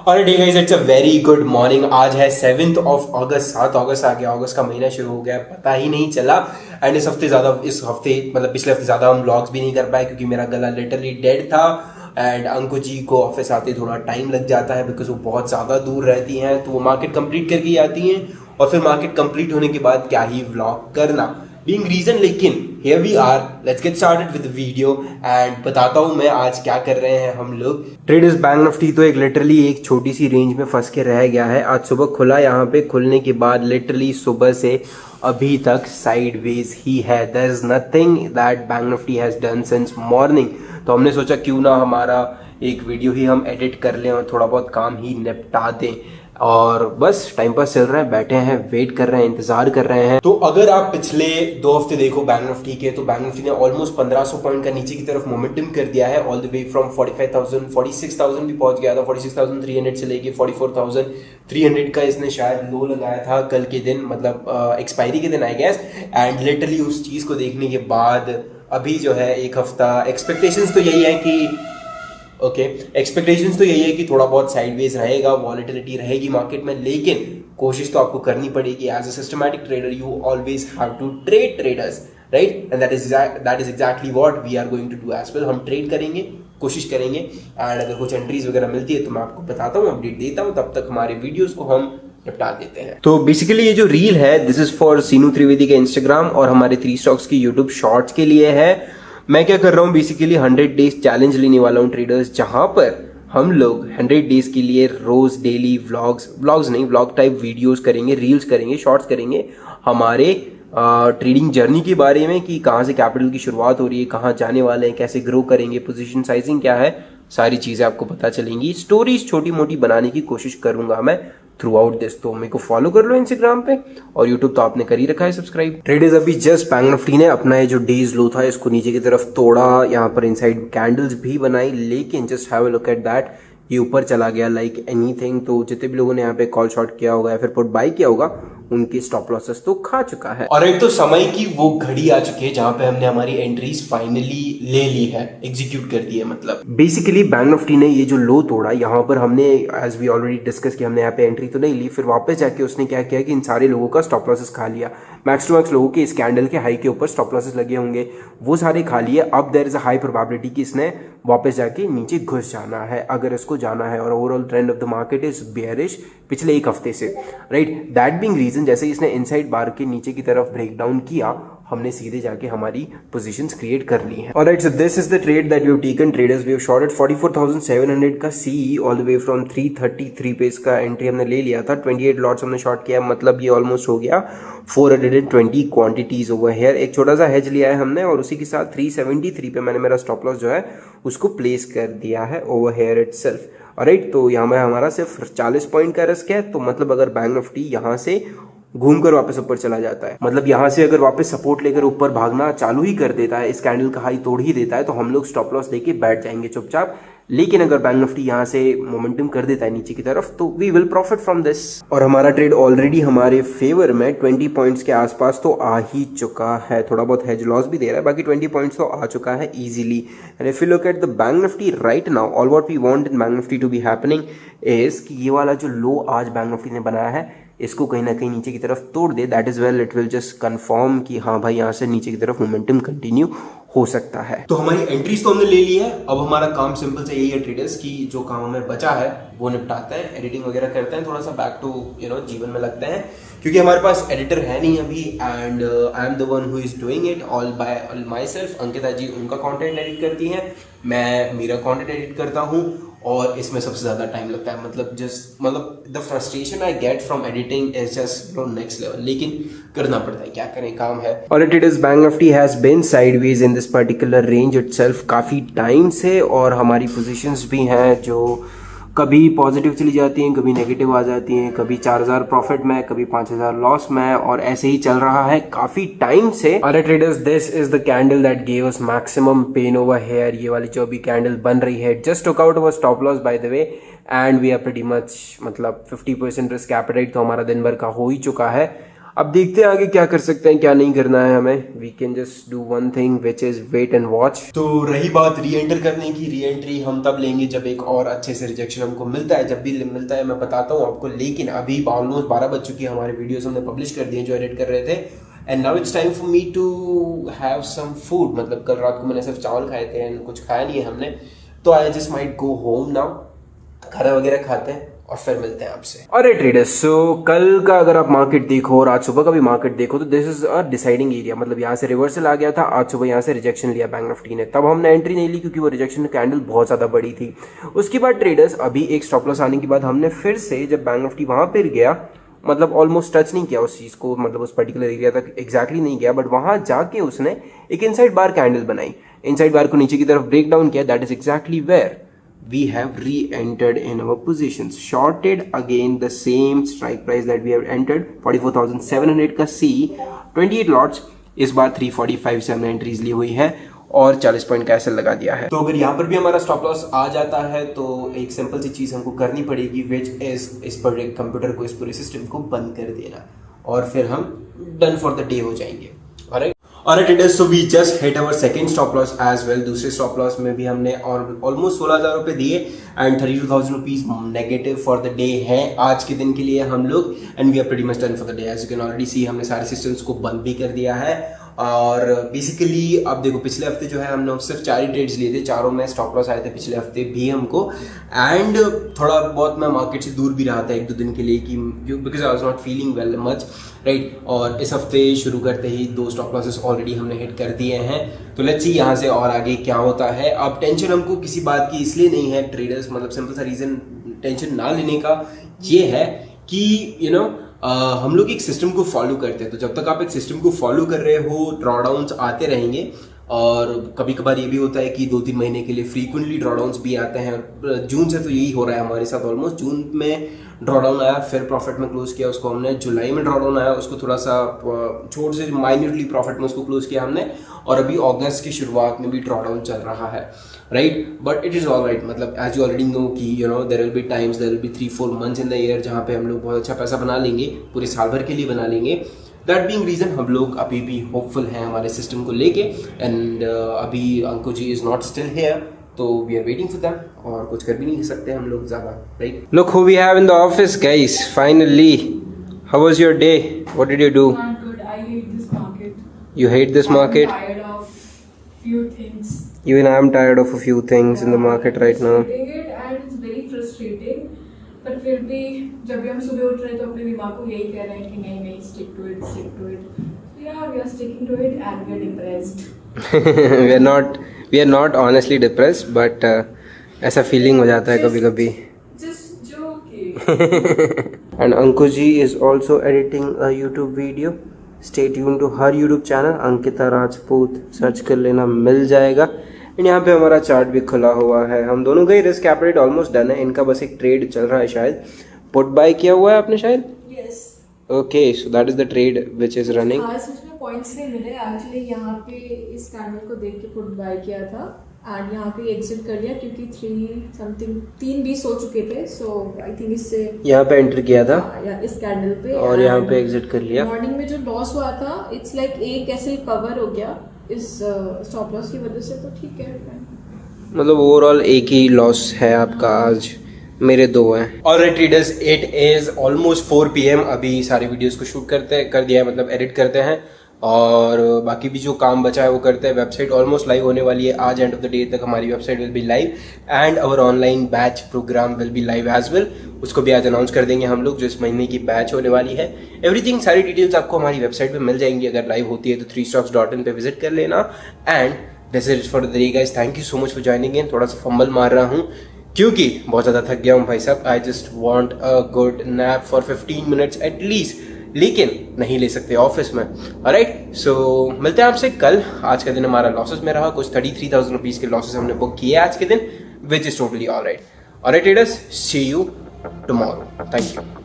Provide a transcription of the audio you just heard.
और day guys, it's a very good morning. आज है 7th ऑफ अगस्त, 7 अगस्त आ गया। अगस्त का महीना शुरू हो गया, पता ही नहीं चला। एंड इस हफ्ते मतलब पिछले हफ्ते ज़्यादा हम व्लॉग्स भी नहीं कर पाए क्योंकि मेरा गला लिटरली डेड था। एंड अंकु जी को ऑफिस आते थोड़ा टाइम लग जाता है बिकॉज वो बहुत ज़्यादा दूर रहती हैं, तो वो मार्केट कंप्लीट करके ही आती हैं। और फिर मार्केट कंप्लीट होने के बाद क्या ही व्लॉग करना, बीइंग रीजन। लेकिन here we are, let's get started with the video and बताता हूँ मैं आज क्या कर रहे हैं हम लोग। ट्रेडर्स बैंक निफ्टी तो लिटरली एक छोटी सी रेंज में फंस के रह गया है। आज सुबह खुला, यहाँ पे खुलने के बाद लिटरली सुबह से अभी तक साइडवेज ही है। There is nothing that bank Nifty has done since morning. तो हमने सोचा क्यों ना हमारा एक वीडियो ही हम एडिट कर लें और थोड़ा बहुत काम ही निपटा दें। और बस टाइम पास चल रहा है, बैठे हैं, वेट कर रहे हैं, इंतजार कर रहे हैं। तो अगर आप पिछले 2 हफ्ते देखो बैंक निफ्टी के, तो बैंक निफ्टी ने ऑलमोस्ट 1500 पॉइंट का नीचे की तरफ मोमेंटम कर दिया है। ऑल द वे फ्रॉम 45,000 46,000 भी पहुंच गया था। 46,300 से लेके 44,300 का इसने शायद लो लगाया था कल के दिन, मतलब एक्सपायरी के दिन आई गेस। एंड लिटरली उस चीज को देखने के बाद अभी जो है एक हफ्ता एक्सपेक्टेशंस तो यही है कि एक्सपेक्टेशंस तो यही है कि थोड़ा बहुत साइडवेज रहेगा, वॉलेटिलिटी रहेगी मार्केट में। लेकिन कोशिश तो आपको करनी पड़ेगी। As a systematic trader you always have to trade traders, right? And that is exactly what we are going to do as well. हम ट्रेड करेंगे, कोशिश करेंगे। एंड अगर कुछ एंट्रीज वगैरह मिलती है तो मैं आपको बताता हूँ, अपडेट देता हूँ। तब तक हमारे वीडियोस को हम निपटा देते हैं। तो बेसिकली ये जो रील है, दिस इज फॉर सीनू त्रिवेदी का इंस्टाग्राम और हमारे 3 स्टॉक्स की यूट्यूब शॉर्ट्स के लिए है। मैं क्या कर रहा हूँ, बेसिकली 100 डेज चैलेंज लेने वाला हूँ ट्रेडर्स, जहां पर हम लोग 100 डेज के लिए रोज डेली व्लॉग टाइप वीडियोस करेंगे, रील्स करेंगे, शॉर्ट्स करेंगे हमारे ट्रेडिंग जर्नी के बारे में कि कहाँ से कैपिटल की शुरुआत हो रही है, कहाँ जाने वाले हैं, कैसे ग्रो करेंगे, पोजीशन साइजिंग क्या है, सारी चीजें आपको पता चलेंगी। स्टोरीज छोटी मोटी बनाने की कोशिश करूंगा मैं थ्रू आउट दिस। तो मेरे को फॉलो कर लो इंस्टाग्राम पे, और यूट्यूब तो आपने कर ही रखा है सब्सक्राइब। ट्रेडर्स अभी जस्ट बैंक निफ्टी ने अपना ये जो डेज लो था इसको नीचे की तरफ तोड़ा, यहाँ पर इनसाइड कैंडल्स भी बनाई, लेकिन just have a look at that, ये ऊपर चला गया लाइक एनीथिंग। तो जितने भी लोगों ने यहाँ पे कॉल शॉर्ट किया होगा या फिर पुट बाई किया होगा, उनके स्टॉप लॉसेस तो खा चुका है। और एक तो समय की वो घड़ी आ चुकी है जहां पे हमने हमारी एंट्रीज फाइनली ले ली है, एग्जीक्यूट कर दी है। मतलब बेसिकली बैंक निफ्टी ने ये जो लो तोड़ा, यहाँ पर हमने एज वी ऑलरेडी डिस्कस किया, हमने यहाँ पे एंट्री तो नहीं ली, फिर वापस जाके उसने क्या किया कि इन सारे लोगों का स्टॉप लॉसेस खा लिया। मैक्स टू मैक्स लोगों के इस कैंडल के हाई के ऊपर स्टॉप लॉसेस लगे होंगे, वो सारे खा लिए। अब there is a high probability कि इसने वापस जाके नीचे घुस जाना है, अगर इसको जाना है। और overall trend of the market is bearish पिछले एक हफ्ते से, राइट? दैट बीइंग रीजन, जैसे इसने इनसाइड बार के नीचे की तरफ ब्रेक डाउन किया, हमने सीधे जाके हमारी पोजीशंस क्रिएट कर ली हैं। Alright, so this is the trade that we have taken traders. We have shorted 44,700 का CE all the way from 333 पे इसका एंट्री हमने ले लिया था। 28 लॉट्स हमने शॉर्ट किया, मतलब ये ऑलमोस्ट हो गया 420 क्वांटिटीज ओवर हेयर। एक छोटा सा हेज लिया है हमने और उसी के साथ 373 पे मैंने मेरा स्टॉप लॉस जो है उसको प्लेस कर दिया है ओवर हेयर इटसेल्फ। ऑलराइट, तो यहाँ में हमारा सिर्फ 40 पॉइंट का रिस्क है। तो मतलब अगर बैंक निफ्टी यहाँ से घूमकर वापस ऊपर चला जाता है, मतलब यहाँ से अगर वापस सपोर्ट लेकर ऊपर भागना चालू ही कर देता है, इस कैंडल का हाई तोड़ ही देता है, तो हम लोग स्टॉप लॉस लेके बैठ जाएंगे चुपचाप। लेकिन अगर बैंक निफ्टी यहाँ से मोमेंटम कर देता है नीचे की तरफ, तो we will profit from this. और हमारा ट्रेड ऑलरेडी हमारे फेवर में 20 पॉइंट्स के आसपास तो आ ही चुका है। थोड़ा बहुत हेज लॉस भी दे रहा है, बाकी 20 पॉइंट्स तो आ चुका है easily. And if you look at the bank Nifty right now, all what we want in bank Nifty to be happening is कि ये वाला जो लो आज बैंक निफ्टी ने बनाया है, इसको कहीं ना कहीं नीचे की तरफ तोड़ दे। That is well, it will just confirm कि हाँ भाई यहाँ से नीचे की तरफ मोमेंटम कंटिन्यू हो सकता है। तो हमारी एंट्रीज तो हमने ले ली है। अब हमारा काम सिंपल से यही है ट्रेडर्स की, जो काम हमें बचा है वो निपटाते हैं, एडिटिंग वगैरह करते हैं, थोड़ा सा बैक टू जीवन में लगते हैं, क्योंकि हमारे पास एडिटर है नहीं अभी। And I am the one who is doing it all by myself. Ankita ji उनका कंटेंट एडिट करती हैं, मैं मेरा कंटेंट एडिट करता हूँ, और इसमें सबसे ज्यादा टाइम लगता है। मतलब the frustration I get from editing is just next level, लेकिन करना पड़ता है, क्या करें, काम है। और it is bank Nifty has been sideways in this particular range itself काफी टाइम से, और हमारी पोजीशंस भी हैं जो कभी पॉजिटिव चली जाती हैं, कभी नेगेटिव आ जाती हैं, कभी 4000 प्रॉफिट में, कभी 5000 लॉस में, और ऐसे ही चल रहा है काफी टाइम से। अरे traders, this is the candle that gave us maximum pain over here. ये वाली जो भी कैंडल बन रही है, just took out our stop loss by the way, and we are pretty much, मतलब 50% रिस्क एपेटाइट तो हमारा दिन भर का हो ही चुका है। अब देखते हैं आगे क्या कर सकते हैं, क्या नहीं करना है हमें. We can just do one thing which is wait and watch. तो रही बात री एंटर करने की, री एंट्री हम तब लेंगे जब एक और अच्छे से रिजेक्शन हमको मिलता है. जब भी मिलता है मैं बताता हूँ आपको. लेकिन अभी ऑलमोस्ट 12 बज चुकी है, हमारे वीडियोस हमने पब्लिश कर दिए जो एडिट कर रहे थे. And now it's time for me to have some food. मतलब कल रात को मैंने सिर्फ चावल खाए थे एंड कुछ खाया नहीं है हमने. तो I just might go home now, खाना वगैरह खाते हैं और फिर मिलते हैं आपसे. और ट्रेडर्स, सो कल का अगर आप मार्केट देखो और आज सुबह का भी मार्केट देखो तो this is a deciding area. मतलब यहाँ से रिवर्सल आ गया था, आज सुबह यहाँ से रिजेक्शन लिया बैंक निफ्टी ने. तब हमने एंट्री नहीं ली क्योंकि वो रिजेक्शन कैंडल बहुत ज्यादा बड़ी थी. उसके बाद ट्रेडर्स अभी एक स्टॉप लॉस आने के बाद हमने फिर से जब बैंक निफ्टी वहां पर गया, मतलब ऑलमोस्ट टच नहीं किया उस चीज को, मतलब उस पर्टिकुलर एरिया तक एग्जैक्टली नहीं गया, बट वहां जाके उसने एक इनसाइड बार कैंडल बनाई. इनसाइड बार को नीचे की तरफ ब्रेक डाउन किया. That is exactly where we have re-entered in our positions, shorted again the same strike price that we have entered 44,700 का C, 28 lots. इस बार 345 से हमने एंट्रीज ली हुई है और 40 पॉइंट का एसएल लगा दिया है. तो अगर यहाँ पर भी हमारा स्टॉप लॉस आ जाता है तो एक सिंपल सी चीज हमको करनी पड़ेगी, विच इज इस पूरे कंप्यूटर को, इस पूरे सिस्टम को बंद कर देना और फिर हम डन फॉर द डे हो जाएंगे. Alright traders, so we just hit our second stop loss as well. दूसरे stop loss में भी हमने almost 16,000 रुपए दिए and 32,000 rupees negative for the day है आज के दिन के लिए हम लोग. And we are pretty much done for the day. As you can already see हमने सारे सिस्टम्स को बंद भी कर दिया है. और बेसिकली अब देखो पिछले हफ्ते जो है हमने सिर्फ 4 ही ट्रेड्स लिए थे, चारों में स्टॉप लॉस आए थे पिछले हफ्ते भी हमको. एंड थोड़ा बहुत मैं मार्केट से दूर भी रहा था 1-2 दिन के लिए कि because I was not feeling well much, right. और इस हफ्ते शुरू करते ही 2 स्टॉप लॉसेस ऑलरेडी हमने हिट कर दिए हैं. तो लेट्स सी यहाँ से और आगे क्या होता है. अब टेंशन हमको किसी बात की इसलिए नहीं है ट्रेडर्स, मतलब सिंपल सा रीजन टेंशन ना लेने का ये है कि यू नो हम लोग एक सिस्टम को फॉलो करते हैं. तो जब तक आप एक सिस्टम को फॉलो कर रहे हो ड्रॉडाउन्स आते रहेंगे. और कभी कभार ये भी होता है कि 2-3 महीने के लिए फ्रीक्वेंटली ड्रॉडाउन्स भी आते हैं. जून से तो यही हो रहा है हमारे साथ. ऑलमोस्ट जून में ड्रॉडाउन आया, फिर प्रॉफिट में क्लोज किया उसको हमने. जुलाई में ड्रॉडाउन आया, उसको थोड़ा सा छोट से माइन्यूटली प्रॉफिट में उसको क्लोज किया हमने. और अभी अगस्त की शुरुआत में भी ड्रॉडाउन चल रहा है, right. But it is all right. मतलब एज यू ऑलरेडी नो कि you know there will be times, there will be 3-4 months in the year जहाँ पे हम लोग बहुत अच्छा पैसा बना लेंगे, पूरे साल भर के लिए बना लेंगे. दैट बीइंग रीजन हम लोग अभी भी होपफुल हैं हमारे सिस्टम को लेके. एंड अभी Ankur ji is not still here, तो we are waiting for them. और कुछ कर भी नहीं सकते हम लोग ज्यादा, right. Look who we have in the office guys, finally. How was your day? What did you do? Not good. I hate this market. You hate this market? I'm tired of few things. Even I am tired of a few things in the market right now. Reading it and it's very frustrating. पर फिर भी जब भी हम सुबह उठ रहे हैं तो अपने दिमाग को यही कह रहे हैं कि नहीं नहीं stick to it, stick to it. So yeah, we are sticking to it and we are depressed. we are not honestly depressed, but ऐसा feeling हो जाता है कभी कभी. Just joking. And Ankush ji is also editing a YouTube video. Stay tuned to her YouTube channel Ankita Rajput. Search कर लेना, मिल जाएगा. And यहाँ पे हमारा चार्ट भी खुला हुआ है. हम दोनों का ही रिस्क कैपिटल ऑलमोस्ट डन है. इनका बस एक ट्रेड चल रहा है, शायद पुट बाय किया हुआ है आपने शायद. Yes. Okay, so that is the trade which is running. आज उसमें पॉइंट्स नहीं मिले. एक्चुअली यहाँ पे इस कैंडल को देख के पुट बाय किया था एंड यहाँ पे एग्जिट कर लिया क्योंकि 3:20 हो चुके थे. सो आई थिंक इससे यहाँ पे एंटर किया था या इस कैंडल पे और यहाँ पे एग्जिट कर लिया. मॉर्निंग में जो लॉस हुआ था इट्स लाइक एक ऐसे कवर हो गया इस स्टॉप लॉस की वजह से. तो ठीक है, मतलब ओवरऑल एक ही लॉस है आपका आज. मेरे 2 हैं. Alright traders, it is almost 4 PM. अभी सारे वीडियोस को शूट कर दिया है, मतलब एडिट करते हैं और बाकी भी जो काम बचा है वो करते हैं. वेबसाइट ऑलमोस्ट लाइव होने वाली है. आज एंड ऑफ द डे तक हमारी website will be live and our online batch programme will be live as well. उसको भी आज अनाउंस कर देंगे हम लोग, जो इस महीने की बैच होने वाली है. एवरीथिंग, सारी डिटेल्स आपको हमारी वेबसाइट पे मिल जाएंगी. अगर लाइव होती है तो 3stocks.in पे विजिट कर लेना. And this is for the day guys. Thank you so much for joining in. थोड़ा सा फंबल मार रहा हूँ क्योंकि बहुत ज़्यादा थक गया हूँ भाई साहब. I just want a good nap for 15 minutes at least, लेकिन नहीं ले सकते ऑफिस में. ऑलराइट, सो मिलते हैं आपसे कल. आज का दिन हमारा लॉसेस में रहा. कुछ 33,000 रुपीज के लॉसेस हमने बुक किए आज के दिन, which is totally alright. Alright traders, see you tomorrow. Thank you.